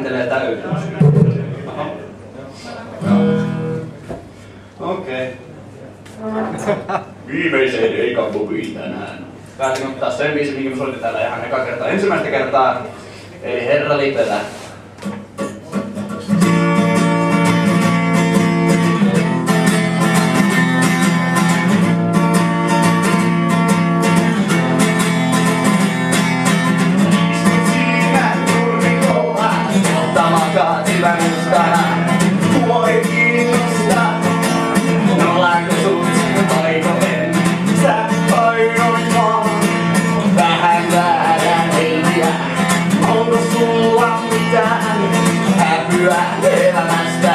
kääntelee täyteen. Okei. Viimeiseen eikä puhuin tänään. Päätin ottaa sen biisin, minkä mä soitin täällä ihan eka kertaa. Ensimmäistä kertaa, eli Herra Lipelä. Hyvä mustana, voi kiinnostaa. Nollaanko sut vaiko en? Sä painoit vaan vähän väärän henkiä. Onko sulla mitään häpyä elämästä?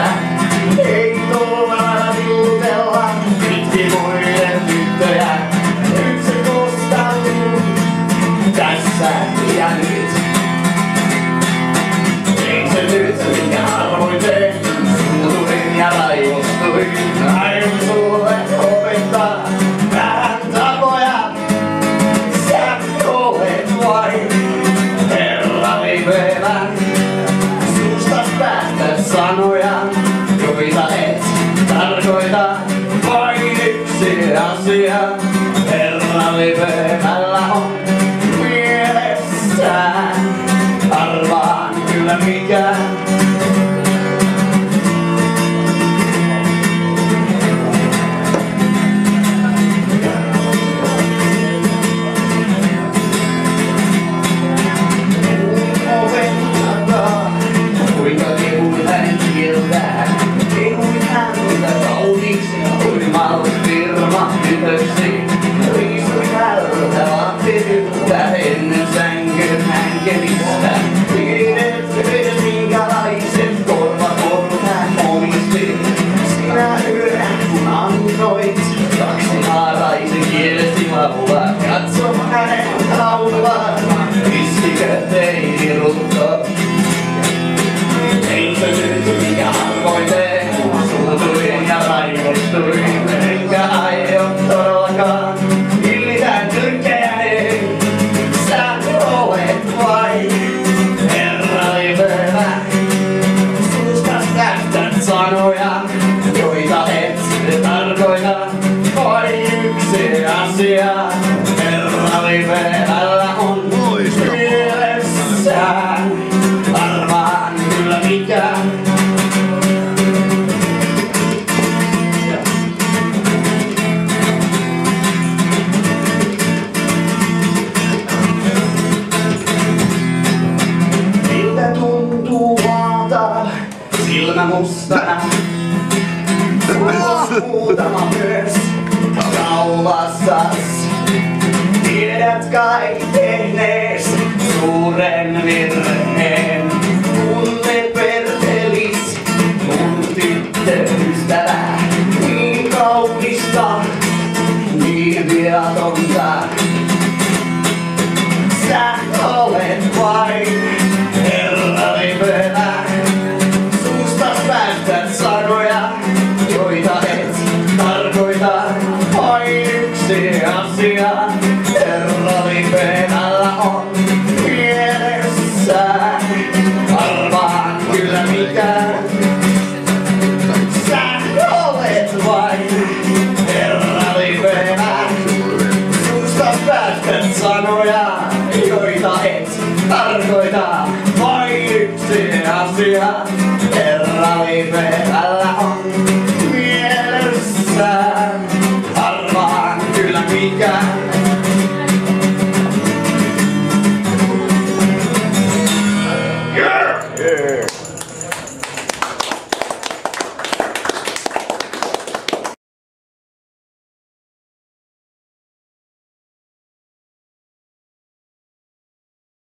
Ei tuolla jutella pitkin muiden tyttöjä. Nyt se kostautuu tässä ja nyt. Minkä harvoin tein, suutuin ja raivostuin. Aion sulle opettaa vähän tapoja. Sä olet vain Herra Lipelä. Suustas päästä sanoja, joita et tarkoita. Vain yksi asia Herra Lipelällä on mielessään. Arvaan kyllä mikä. Kuinka kehuin hänen kieltään. Kehuin häntä kauniiksi. Uimalla firma tytöksi. Riisuin hältä lapsityttä ennen sängyn hänkemistä. Tiedät minkälaiset korvakorut hän omisti. Sinä yönä kun annoit kaksinaaraisen kielesi laulaa. Katso hänen laulaa. Pistikö teini rutto? Ei se nyt mikä harvoin teen. Suutuin ja raivostuin. Enkä aio todellakaan hillitään tyrkkejäni. Sä olet vain Herra Lipelä. Suustas tähtät sanoja, joita et tarkoita. Vain yksi asia Herra Lipelällä on mielessään. Arvaan kyllä mikä. Miltä tuntuu vaata silmä mustana? Sulla on muutama myös kaulassas. Tiedät kai tehnees suuren virheen. Kun ne pertelis mun tyttöystävää. Niin kaunista, niin viatonta. Sä olet vain Herra Lipelä. Suustas päästät sanoja, joita et tarkoita. Vain yksi asia Herra Lipelällä on mielessään. Arvaan kyllä mikä. Sä olet vain Herra Lipelä. Suustas päästät sanoja, joita et tarkoita. Vain yksi asia